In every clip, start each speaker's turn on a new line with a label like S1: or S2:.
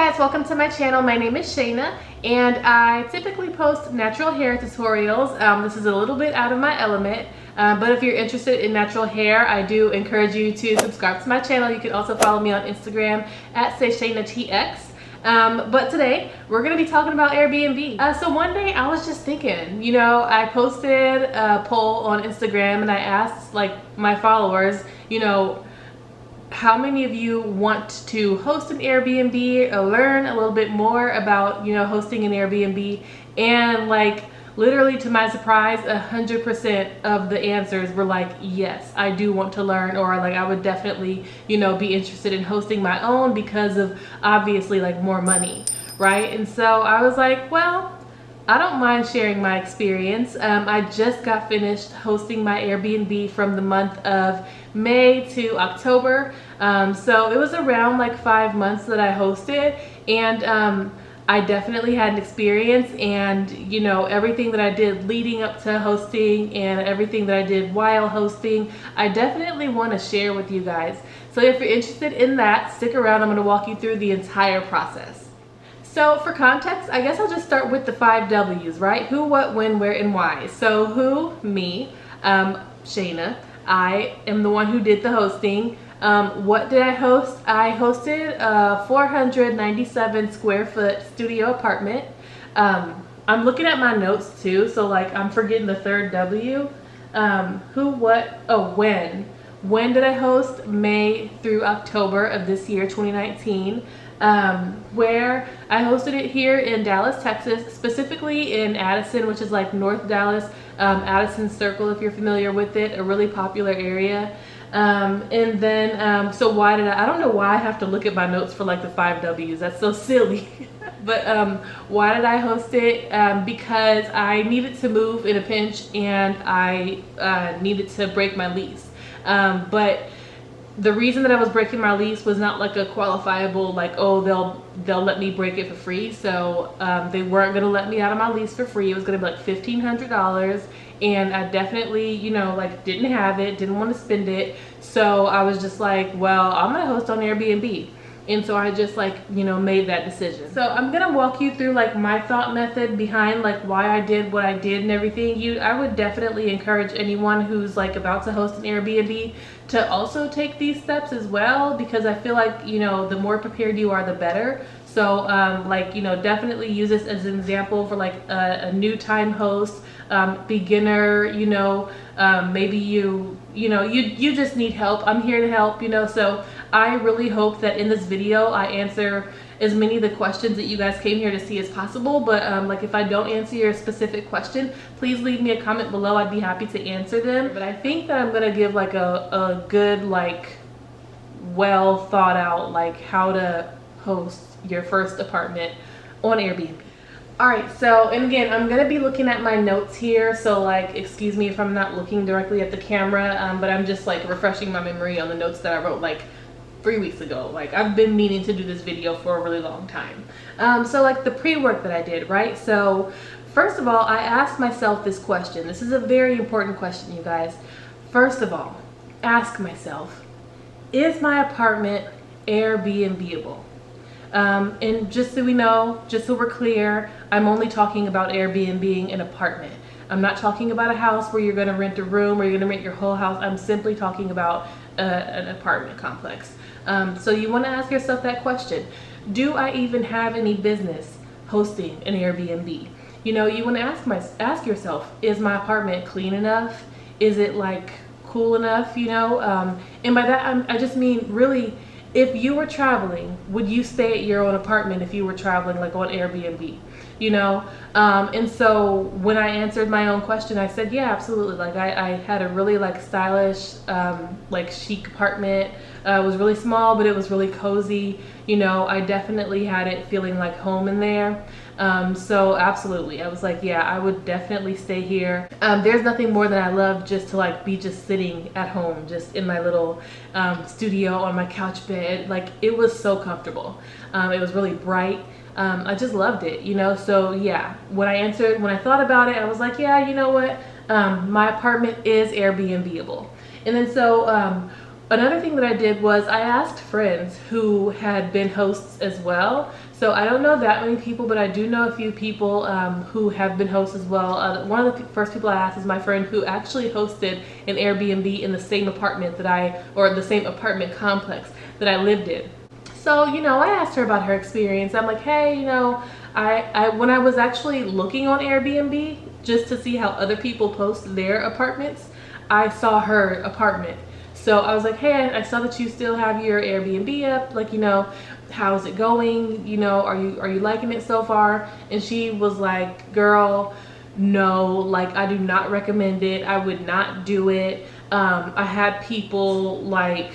S1: guys, welcome to my channel. My name is Shayna and I typically post natural hair tutorials. This is a little bit out of my element, but if you're interested in natural hair, I do encourage you to subscribe to my channel. You can also follow me on Instagram at SayShaynaTX. But today we're going to be talking about Airbnb. So one day I was just thinking, you know, I posted a poll on Instagram and I asked like my followers, you know, how many of you want to host an Airbnb or learn a little bit more about, you know, hosting an Airbnb? And like literally to my surprise, 100% of the answers were like, yes, I do want to learn, or like I would definitely, you know, be interested in hosting my own because of obviously like more money, right? And so I was like, well, I don't mind sharing my experience. I just got finished hosting my Airbnb from the month of May to October. So it was around like 5 months that I hosted, and I definitely had an experience, and you know, everything that I did leading up to hosting and everything that I did while hosting, I definitely want to share with you guys. So if you're interested in that, stick around. I'm going to walk you through the entire process. So for context, I guess I'll just start with the 5 W's, right? Who, what, when, where, and why. So who? Me, Shayna. I am the one who did the hosting. What did I host? I hosted a 497 square foot studio apartment. I'm looking at my notes too, so like I'm forgetting the 3rd W. Who, what, oh, when. When did I host? May through October of this year, 2019. Where I hosted it here in Dallas, Texas, specifically in Addison, which is like North Dallas, Addison Circle, if you're familiar with it, a really popular area. And then, so why did I don't know why I have to look at my notes for like the 5 W's. That's so silly. But why did I host it? Because I needed to move in a pinch, and I needed to break my lease. But the reason that I was breaking my lease was not like a qualifiable, like, oh, they'll let me break it for free. So they weren't going to let me out of my lease for free. It was going to be like $1,500. And I definitely, you know, like didn't have it, didn't want to spend it. So I was just like, well, I'm going to host on Airbnb. And so I just like, you know, made that decision. So I'm going to walk you through like my thought method behind like why I did what I did and everything. I would definitely encourage anyone who's like about to host an Airbnb to also take these steps as well, because I feel like, you know, the more prepared you are, the better. So like, you know, definitely use this as an example for like a new time host, beginner, you know, maybe you just need help. I'm here to help, you know. So I really hope that in this video I answer as many of the questions that you guys came here to see as possible. But like if I don't answer your specific question, please leave me a comment below. I'd be happy to answer them. But I think that I'm gonna give like a good, like well thought out like how to host your first apartment on Airbnb. Alright, so, and again, I'm going to be looking at my notes here, so like, excuse me if I'm not looking directly at the camera, but I'm just like refreshing my memory on the notes that I wrote like 3 weeks ago. Like, I've been meaning to do this video for a really long time. So like the pre-work that I did, right? So, first of all, I asked myself this question. This is a very important question, you guys. First of all, ask myself, is my apartment Airbnb-able? And just so we know, just so we're clear, I'm only talking about Airbnb an apartment. I'm not talking about a house where you're going to rent a room or you're going to rent your whole house. I'm simply talking about an apartment complex. So you want to ask yourself that question. Do I even have any business hosting an Airbnb? You know, you want to ask yourself, is my apartment clean enough? Is it like cool enough, you know? And by that, I just mean really, if you were traveling, would you stay at your own apartment if you were traveling like on Airbnb? You know? And so when I answered my own question, I said, yeah, absolutely. Like I had a really like stylish, like chic apartment. It was really small, but it was really cozy. You know, I definitely had it feeling like home in there. So absolutely, I was like, yeah, I would definitely stay here. There's nothing more that I love just to like be just sitting at home, just in my little studio on my couch bed. Like it was so comfortable. It was really bright. I just loved it, you know. So yeah, when I thought about it, I was like, yeah, you know what? My apartment is Airbnb-able. And then so another thing that I did was I asked friends who had been hosts as well. So I don't know that many people, but I do know a few people who have been hosts as well. One of the first people I asked is my friend who actually hosted an Airbnb in the same apartment or the same apartment complex that I lived in. So, you know, I asked her about her experience. I'm like, hey, you know, when I was actually looking on Airbnb just to see how other people post their apartments, I saw her apartment. So I was like, hey, I saw that you still have your Airbnb up. Like, you know, how's it going? You know, are you liking it so far? And she was like, girl, no, like I do not recommend it. I would not do it. I had people like,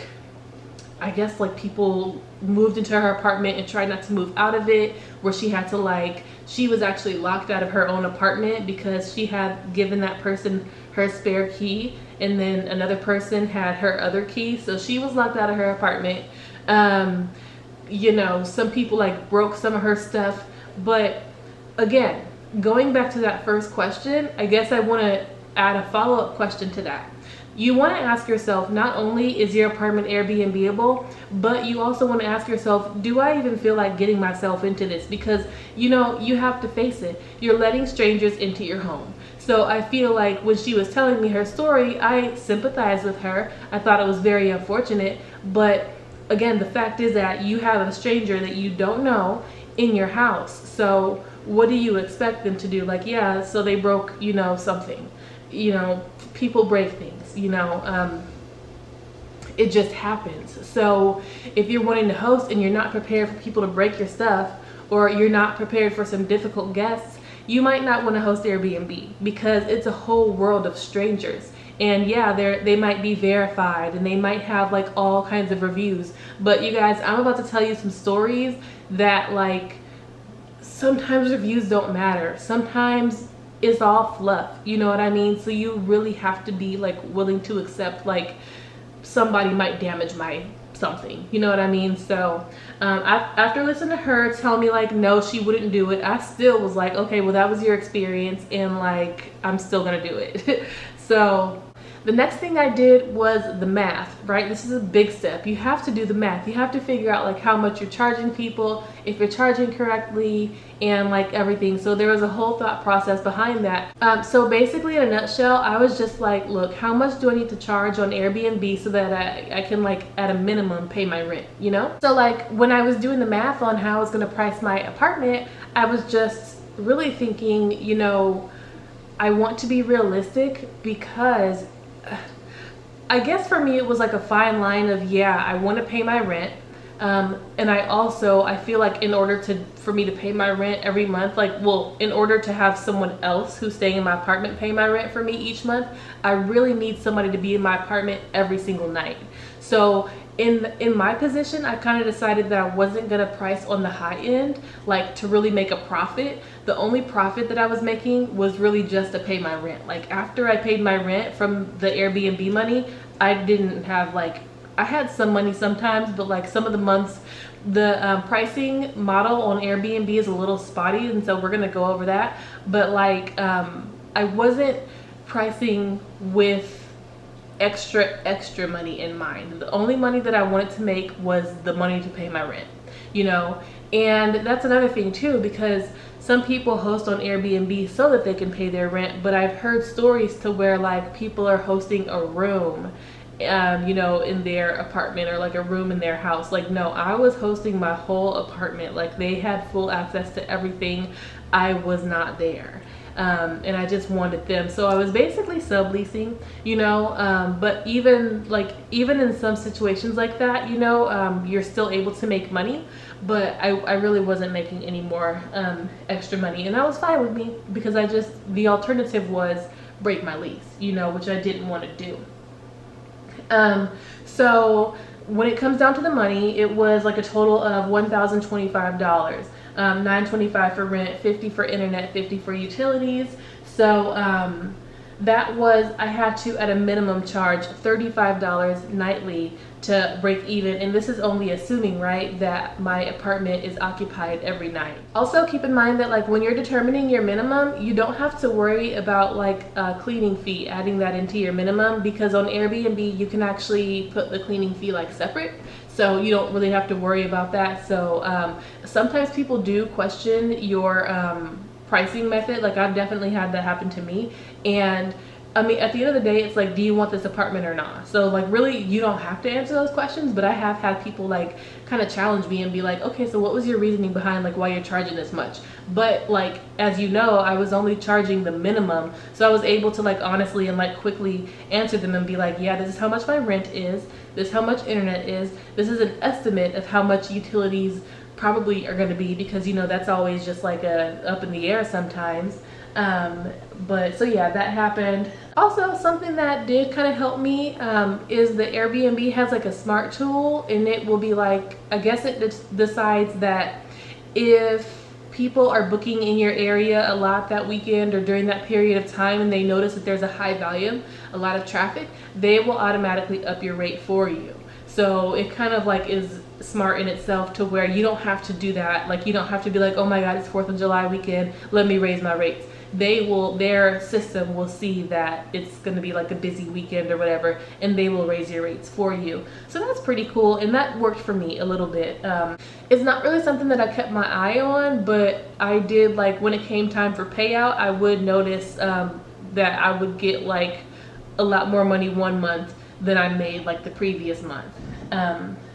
S1: I guess like people moved into her apartment and tried not to move out of it, where she had to like, she was actually locked out of her own apartment because she had given that person her spare key, and then another person had her other key, so she was locked out of her apartment. You know, some people like broke some of her stuff. But again, going back to that first question, I guess I want to add a follow-up question to that. You want to ask yourself, not only is your apartment Airbnb-able, but you also want to ask yourself, do I even feel like getting myself into this? Because, you know, you have to face it. You're letting strangers into your home. So I feel like when she was telling me her story, I sympathized with her. I thought it was very unfortunate. But again, the fact is that you have a stranger that you don't know in your house. So what do you expect them to do? Like, yeah, so they broke, you know, something. You know, people break things, you know, it just happens. So if you're wanting to host and you're not prepared for people to break your stuff, or you're not prepared for some difficult guests, you might not want to host Airbnb, because it's a whole world of strangers. And yeah, they might be verified and they might have like all kinds of reviews. But you guys, I'm about to tell you some stories that like, sometimes reviews don't matter. Sometimes it's all fluff, you know what I mean? So you really have to be like willing to accept like somebody might damage my something, you know what I mean? So after listening to her tell me like no, she wouldn't do it, I still was like, okay, well that was your experience and like I'm still gonna do it. So the next thing I did was the math, right? This is a big step. You have to do the math. You have to figure out like how much you're charging people, if you're charging correctly, and like everything. So there was a whole thought process behind that. So basically in a nutshell, I was just like, look, how much do I need to charge on Airbnb so that I can like at a minimum pay my rent, you know? So like when I was doing the math on how I was gonna price my apartment, I was just really thinking, you know, I want to be realistic, because I guess for me it was like a fine line of, yeah, I want to pay my rent, and I feel like in order for me to pay my rent every month, like, well, in order to have someone else who's staying in my apartment pay my rent for me each month, I really need somebody to be in my apartment every single night. So in my position, I kind of decided that I wasn't gonna price on the high end, like to really make a profit. The only profit that I was making was really just to pay my rent. Like after I paid my rent from the Airbnb money, I didn't have like, I had some money sometimes, but like some of the months, the pricing model on Airbnb is a little spotty, and so we're gonna go over that. But like I wasn't pricing with extra money in mind. The only money that I wanted to make was the money to pay my rent, you know? And that's another thing too, because some people host on Airbnb so that they can pay their rent, but I've heard stories to where like people are hosting a room, you know, in their apartment, or like a room in their house. Like, no, I was hosting my whole apartment. Like they had full access to everything. I was not there. And I just wanted them. So I was basically subleasing, you know, but even in some situations like that, you know, you're still able to make money, but I really wasn't making any more extra money, and that was fine with me, because the alternative was break my lease, you know, which I didn't want to do. So when it comes down to the money, it was like a total of $1,025. $925 for rent, $50 for internet, $50 for utilities. So that was, I had to at a minimum charge $35 nightly to break even, and this is only assuming, right, that my apartment is occupied every night. Also keep in mind that like when you're determining your minimum, you don't have to worry about like a cleaning fee, adding that into your minimum, because on Airbnb you can actually put the cleaning fee like separate, so you don't really have to worry about that. So sometimes people do question your pricing method. Like I've definitely had that happen to me, and I mean, at the end of the day, it's like, do you want this apartment or not? So like really, you don't have to answer those questions, but I have had people like kind of challenge me and be like, okay, so what was your reasoning behind like why you're charging this much? But like, as you know, I was only charging the minimum, so I was able to like honestly and like quickly answer them and be like, yeah, this is how much my rent is, this is how much internet is, this is an estimate of how much utilities probably are going to be, because you know that's always just like a up in the air sometimes. But so yeah, that happened. Also, something that did kind of help me is the Airbnb has like a smart tool, and it will be like, I guess it decides that if people are booking in your area a lot that weekend or during that period of time, and they notice that there's a high volume, a lot of traffic, they will automatically up your rate for you. So it kind of like is smart in itself to where you don't have to do that. Like you don't have to be like, oh my God, it's 4th of July weekend, let me raise my rates. Their system will see that it's going to be like a busy weekend or whatever, and they will raise your rates for you. So that's pretty cool, and that worked for me a little bit. It's not really something that I kept my eye on, but I did, like when it came time for payout, I would notice that I would get like a lot more money one month than I made like the previous month.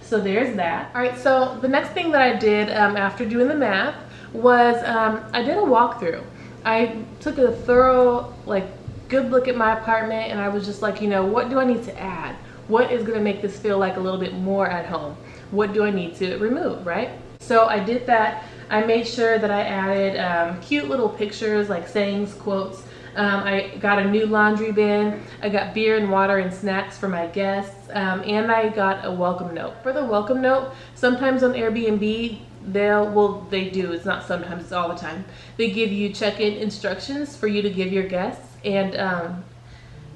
S1: So there's that. All right, so the next thing that I did after doing the math was I did a walkthrough. I took a thorough, like, good look at my apartment, and I was just like, you know, what do I need to add? What is gonna make this feel like a little bit more at home? What do I need to remove, right? So I did that. I made sure that I added cute little pictures, like sayings, quotes. I got a new laundry bin. I got beer and water and snacks for my guests, and I got a welcome note. For the welcome note, sometimes on Airbnb, it's not sometimes, it's all the time, they give you check-in instructions for you to give your guests, and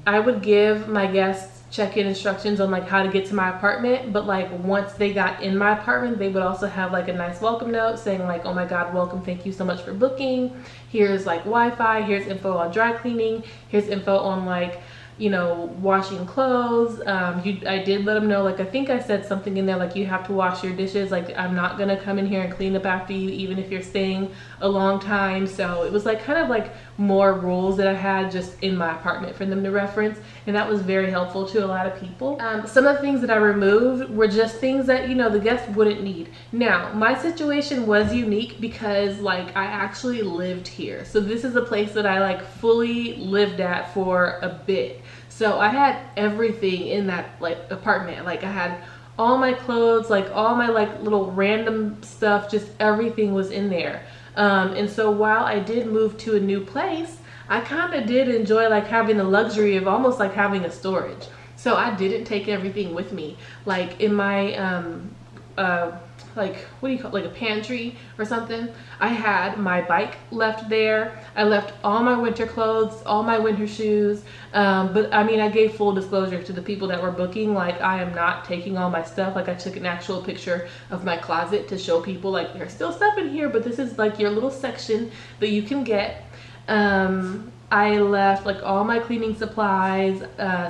S1: I would give my guests check-in instructions on like how to get to my apartment, but like once they got in my apartment, they would also have like a nice welcome note saying like, oh my God, welcome, thank you so much for booking, here's like Wi-Fi, here's info on dry cleaning, here's info on like, you know, washing clothes. I did let them know, like I think I said something in there like you have to wash your dishes, like I'm not gonna come in here and clean up after you even if you're staying a long time. So it was like kind of like more rules that I had just in my apartment for them to reference, and that was very helpful to a lot of people. Some of the things that I removed were just things that, you know, the guests wouldn't need. Now my situation was unique because like I actually lived here, so this is a place that I like fully lived at for a bit. So I had everything in that like apartment. Like I had all my clothes, like all my like little random stuff, just everything was in there. And so while I did move to a new place, I kind of did enjoy like having the luxury of almost like having a storage. So I didn't take everything with me. Like in my like, what do you call it, like a pantry or something, I had my bike left there. I left all my winter clothes, all my winter shoes, but I mean, I gave full disclosure to the people that were booking, like I am not taking all my stuff. Like I took an actual picture of my closet to show people like there's still stuff in here, but this is like your little section that you can get. I left like all my cleaning supplies,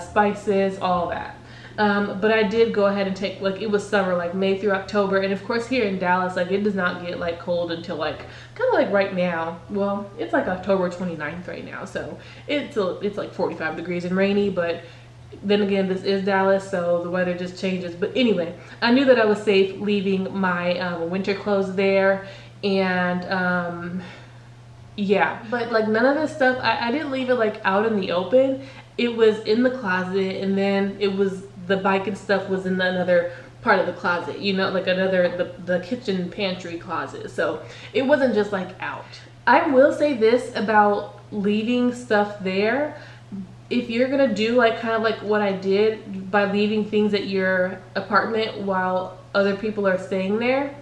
S1: spices, all that. But I did go ahead and take, like, it was summer, like May through October, and of course here in Dallas, like it does not get like cold until like kind of like right now. Well, it's like October 29th right now, so it's like 45 degrees and rainy, but then again, this is Dallas, so the weather just changes. But anyway, I knew that I was safe leaving my winter clothes there, and yeah, but like none of this stuff, I didn't leave it like out in the open. It was in the closet, and then it was, the bike and stuff was in another part of the closet, you know, like the kitchen pantry closet. So it wasn't just like out. I will say this about leaving stuff there. If you're gonna do like kind of like what I did by leaving things at your apartment while other people are staying there,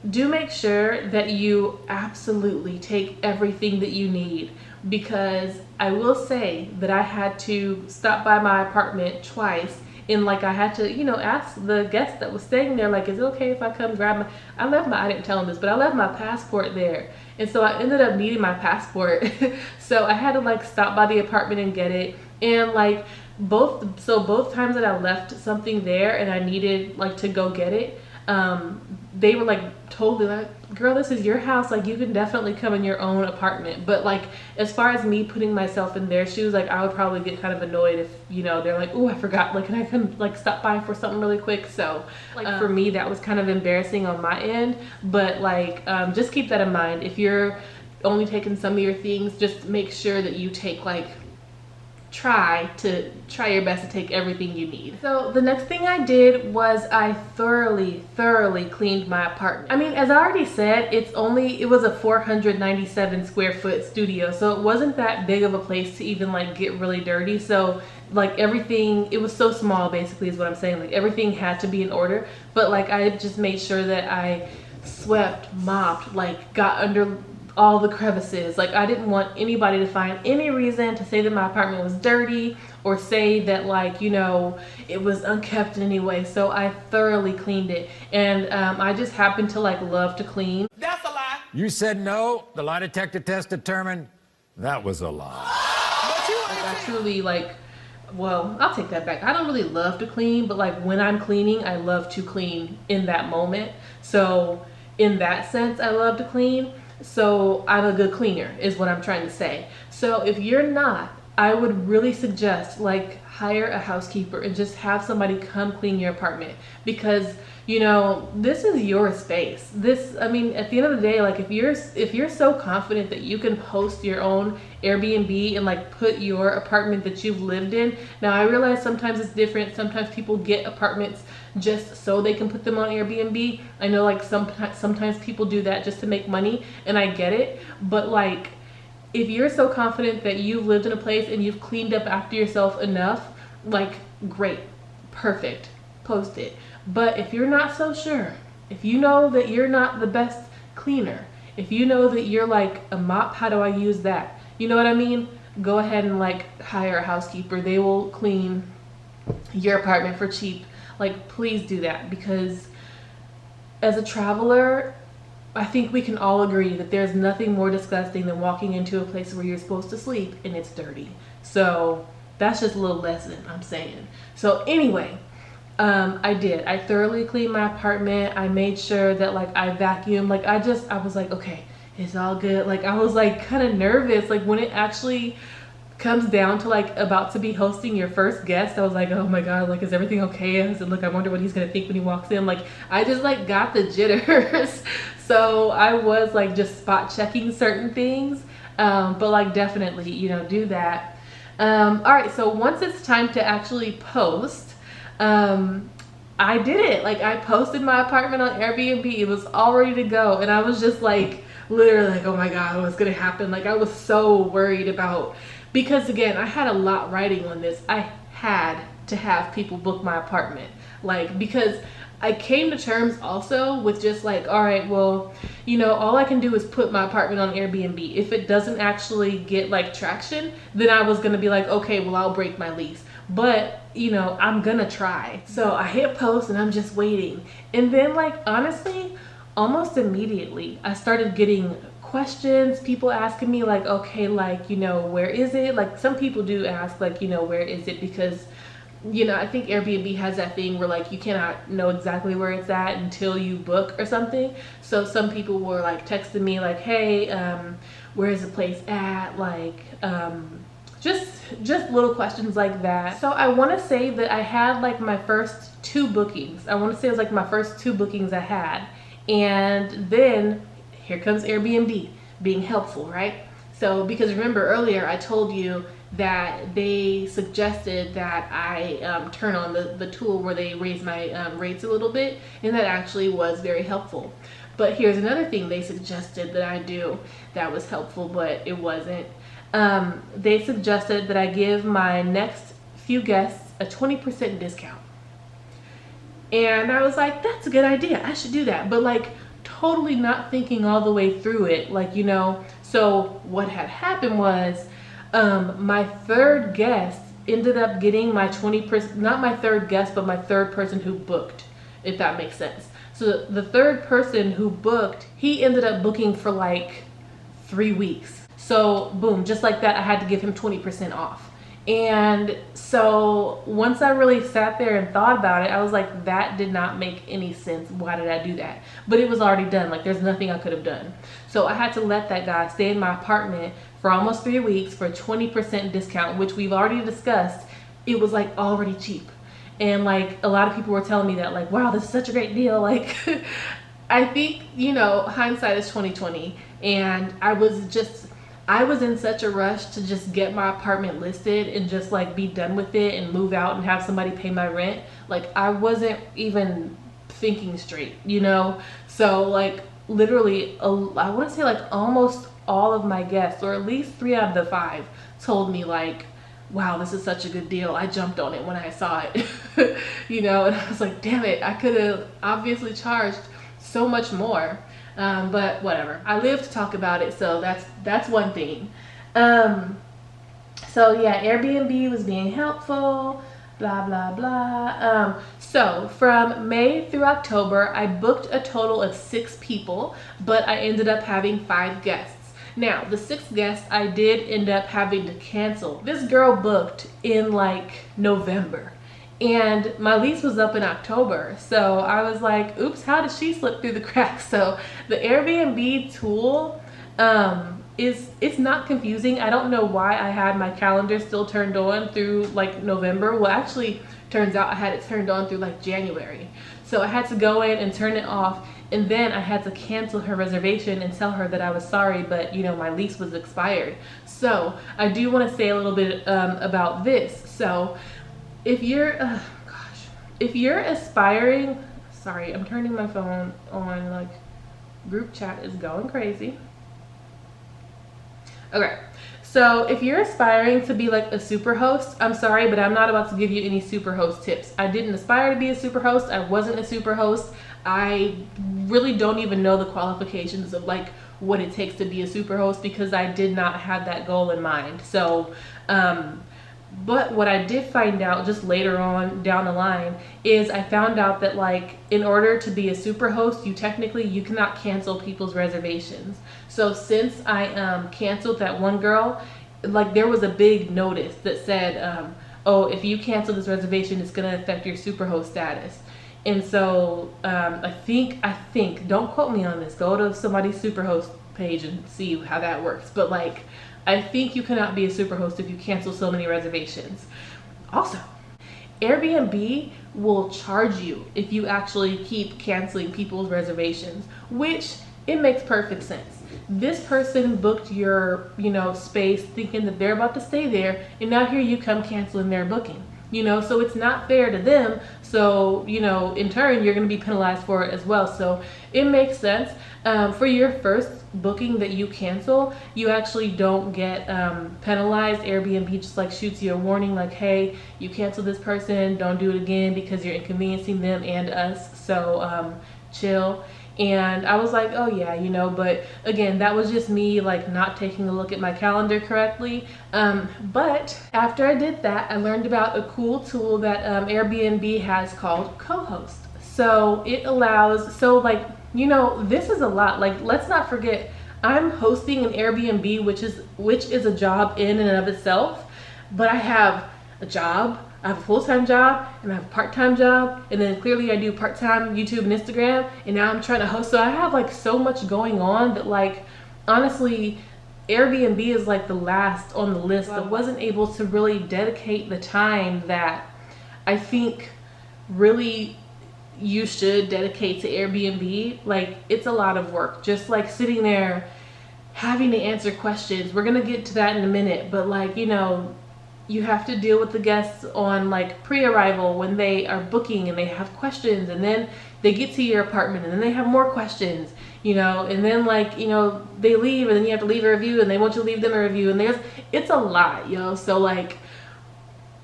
S1: do make sure that you absolutely take everything that you need, because I will say that I had to stop by my apartment twice, and like I had to, you know, ask the guest that was staying there, like, is it okay if I come grab I didn't tell him this, but I left my passport there. And so I ended up needing my passport. So I had to like stop by the apartment and get it. And like both times that I left something there and I needed like to go get it, they were like totally like, girl, this is your house, like you can definitely come in your own apartment. But like as far as me putting myself in their shoes, like I would probably get kind of annoyed if, you know, they're like, oh, I forgot, like, and I can like stop by for something really quick. So like for me, that was kind of embarrassing on my end. But like just keep that in mind. If you're only taking some of your things, just make sure that you take like try your best to take everything you need. So the next thing I did was I thoroughly cleaned my apartment. I mean, as I already said, it was a 497 square foot studio, so it wasn't that big of a place to even like get really dirty. So like everything, it was so small basically is what I'm saying. Like everything had to be in order, but like I just made sure that I swept, mopped, like got under all the crevices. Like I didn't want anybody to find any reason to say that my apartment was dirty or say that, like, you know, it was unkept in any way. So I thoroughly cleaned it. And I just happen to like love to clean.
S2: That's a lie.
S3: You said no. The lie detector test determined that was a lie.
S1: Like I truly like, well, I'll take that back. I don't really love to clean, but like when I'm cleaning, I love to clean in that moment. So in that sense, I love to clean. So I'm a good cleaner is what I'm trying to say. So if you're not, I would really suggest like hire a housekeeper and just have somebody come clean your apartment, because you know, this is your space. I mean, at the end of the day, like if you're so confident that you can host your own Airbnb and like put your apartment that you've lived in. Now I realize sometimes it's different. Sometimes people get apartments just so they can put them on Airbnb. I know like sometimes people do that just to make money, and I get it. But like if you're so confident that you've lived in a place and you've cleaned up after yourself enough, like great, perfect, post it. But if you're not so sure, if you know that you're not the best cleaner, if you know that you're like a mop, how do I use that? You know what I mean? Go ahead and like hire a housekeeper. They will clean your apartment for cheap. Like please do that, because as a traveler, I think we can all agree that there's nothing more disgusting than walking into a place where you're supposed to sleep and it's dirty. So that's just a little lesson I'm saying. So anyway, I thoroughly cleaned my apartment. I made sure that like I vacuumed. Like I was like, okay, it's all good. Like I was like kind of nervous. Like when it actually comes down to like about to be hosting your first guest, I was like, oh my God, like is everything okay? I said, look, I wonder what he's gonna think when he walks in. Like I just like got the jitters. So I was like just spot checking certain things. But like definitely, you know, do that. All right, so once it's time to actually post, I did it. Like I posted my apartment on Airbnb. It was all ready to go. And I was just like, literally like, oh my God, what's gonna happen? Like I was so worried about, because again, I had a lot riding on this. I had to have people book my apartment. Like, because I came to terms also with just like, all right, well, you know, all I can do is put my apartment on Airbnb. If it doesn't actually get like traction, then I was gonna be like, okay, well, I'll break my lease. But, you know, I'm gonna try. So I hit post and I'm just waiting. And then like, honestly, almost immediately, I started getting questions, people asking me like, okay, like, you know, where is it? Like some people do ask like, you know, where is it? Because, you know, I think Airbnb has that thing where like you cannot know exactly where it's at until you book or something. So some people were like texting me like, hey, where is the place at? Like, just little questions like that. So I want to say that I had like my first 2 bookings. I want to say it was like my first 2 bookings I had. And then here comes Airbnb being helpful, right? So because remember earlier I told you that they suggested that I turn on the tool where they raise my rates a little bit, and that actually was very helpful. But here's another thing they suggested that I do that was helpful, but it wasn't. They suggested that I give my next few guests a 20% discount. And I was like, that's a good idea. I should do that. But like totally not thinking all the way through it. Like, you know, so what had happened was my third guest ended up getting my 20%, not my third guest, but my third person who booked, if that makes sense. So the third person who booked, he ended up booking for like 3 weeks. So boom, just like that, I had to give him 20% off. And so once I really sat there and thought about it, I was like, that did not make any sense. Why did I do that? But it was already done. Like, there's nothing I could have done. So I had to let that guy stay in my apartment for almost 3 weeks for a 20% discount, which we've already discussed. It was like already cheap. And like a lot of people were telling me that, like, wow, this is such a great deal. Like, I think, you know, hindsight is 20/20. And I was in such a rush to just get my apartment listed and just like be done with it and move out and have somebody pay my rent. Like, I wasn't even thinking straight, you know? So like literally, I want to say like almost all of my guests, or at least 3 out of the 5, told me like, wow, this is such a good deal. I jumped on it when I saw it, you know? And I was like, damn it, I could have obviously charged so much more. But whatever, I live to talk about it, so that's one thing. So yeah, Airbnb was being helpful, blah blah blah. So from May through October, I booked a total of 6 people, but I ended up having 5 guests. Now the 6th guest I did end up having to cancel. This girl booked in like November, and my lease was up in October. So I was like, oops, how did she slip through the cracks? So the Airbnb tool it's not confusing. I don't know why I had my calendar still turned on through like November. Well, actually, turns out I had it turned on through like January. So I had to go in and turn it off, and then I had to cancel her reservation and tell her that I was sorry, but you know, my lease was expired. So I do want to say a little bit about this. So if you're, if you're aspiring, sorry, I'm turning my phone on, like group chat is going crazy. Okay, so if you're aspiring to be like a super host, I'm sorry, but I'm not about to give you any super host tips. I didn't aspire to be a super host. I wasn't a super host. I really don't even know the qualifications of like what it takes to be a super host, because I did not have that goal in mind. So, but what I did find out just later on down the line is I found out that like in order to be a super host, you cannot cancel people's reservations. So since I canceled that one girl, like there was a big notice that said, oh, if you cancel this reservation, it's going to affect your super host status. And so I think, don't quote me on this, go to somebody's superhost page and see how that works. But like, I think you cannot be a superhost if you cancel so many reservations. Also, Airbnb will charge you if you actually keep canceling people's reservations, which it makes perfect sense. This person booked your, you know, space thinking that they're about to stay there, and now here you come canceling their booking. You know, so it's not fair to them. So, you know, in turn, you're going to be penalized for it as well. So it makes sense. For your first booking that you cancel, you actually don't get penalized. Airbnb just like shoots you a warning like, hey, you canceled this person, don't do it again because you're inconveniencing them and us. So chill. And I was like, oh yeah, you know, but again, that was just me like not taking a look at my calendar correctly. But after I did that, I learned about a cool tool that Airbnb has called co-host. So it allows, so like, you know, this is a lot. Like, let's not forget, I'm hosting an Airbnb, which is a job in and of itself, but I have a job, I have a full-time job, and I have a part-time job, and then clearly I do part-time YouTube and Instagram, and now I'm trying to host. So I have like so much going on that like, honestly, Airbnb is like the last on the list. I wasn't able to really dedicate the time that I think really you should dedicate to Airbnb. Like, it's a lot of work, just like sitting there having to answer questions. We're gonna get to that in a minute, but like, you know, you have to deal with the guests on like pre-arrival when they are booking and they have questions, and then they get to your apartment and then they have more questions, you know, and then like, you know, they leave and then you have to leave a review and they want you to leave them a review, and it's a lot, yo. So like,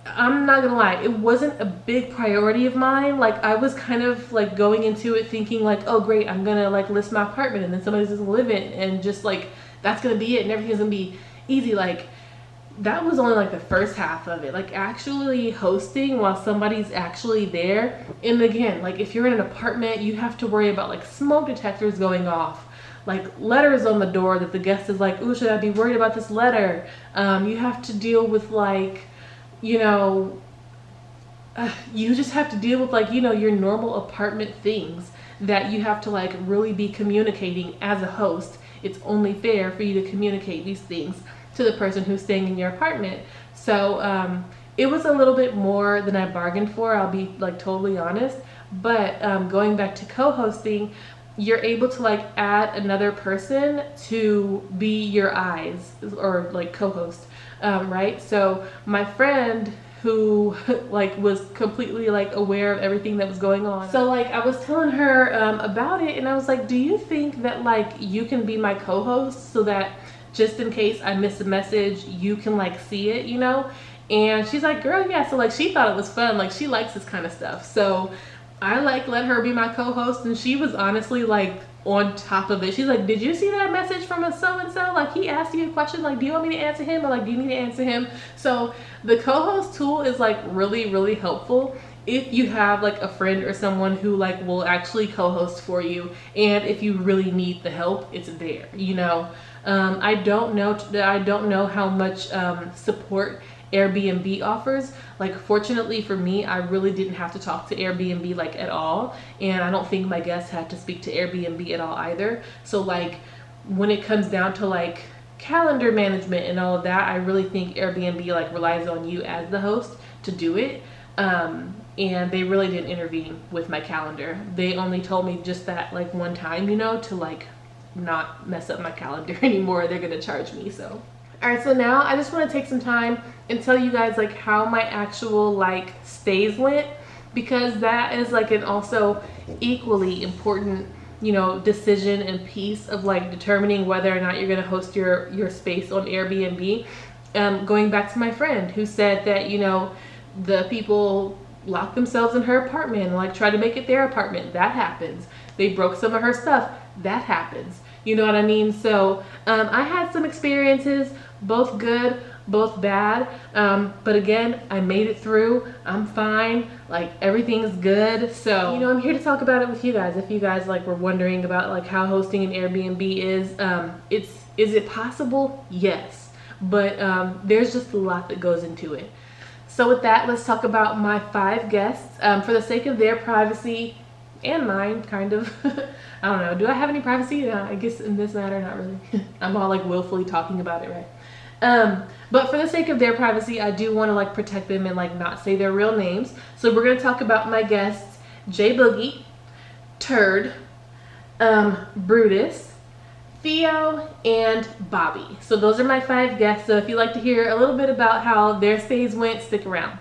S1: I'm not gonna lie, it wasn't a big priority of mine. Like, I was kind of like going into it thinking like, oh great, I'm gonna like list my apartment and then somebody's gonna live in, and just like that's gonna be it and everything's gonna be easy. Like, that was only like the first half of it. Like, actually hosting while somebody's actually there. And again, like if you're in an apartment, you have to worry about like smoke detectors going off, like letters on the door that the guest is like, ooh, should I be worried about this letter? You have to deal with like, you know, you just have to deal with like, you know, your normal apartment things that you have to like really be communicating as a host. It's only fair for you to communicate these things to the person who's staying in your apartment. So it was a little bit more than I bargained for, I'll be like totally honest. But going back to co-hosting, you're able to like add another person to be your eyes or like co-host, right? So my friend who like was completely like aware of everything that was going on. So like I was telling her about it, and I was like, do you think that like you can be my co-host so that just in case I miss a message, you can like see it, you know? And she's like, girl, yeah. So like she thought it was fun. Like she likes this kind of stuff. So I like let her be my co-host, and she was honestly like on top of it. She's like, did you see that message from a so-and-so? Like he asked you a question, like do you want me to answer him, or like do you need to answer him? So the co-host tool is like really, really helpful if you have like a friend or someone who like will actually co-host for you, and if you really need the help, it's there, you know. I don't know how much support Airbnb offers. Like fortunately for me, I really didn't have to talk to Airbnb like at all, and I don't think my guests had to speak to Airbnb at all either. So like when it comes down to like calendar management and all of that, I really think Airbnb like relies on you as the host to do it. And they really didn't intervene with my calendar. They only told me just that like one time, you know, to like not mess up my calendar anymore. They're gonna charge me. So all right, so now I just want to take some time and tell you guys like how my actual like stays went, because that is like an also equally important, you know, decision and piece of like determining whether or not you're going to host your space on Airbnb. Going back to my friend who said that, you know, the people locked themselves in her apartment and like try to make it their apartment. That happens. They broke some of her stuff. That happens. You know what I mean? So I had some experiences, both good, both bad. But again, I made it through. I'm fine. Like everything's good. So, you know, I'm here to talk about it with you guys. If you guys like were wondering about like how hosting an Airbnb is it possible? Yes. But there's just a lot that goes into it. So with that, let's talk about my 5 guests. For the sake of their privacy and mine, kind of. I don't know. Do I have any privacy? I guess in this matter, not really. I'm all like willfully talking about it, right? But for the sake of their privacy, I do want to like protect them and like not say their real names. So we're going to talk about my guests, J Boogie, Turd, Brutus, Theo, and Bobby. So those are my 5 guests. So if you'd like to hear a little bit about how their stays went, stick around.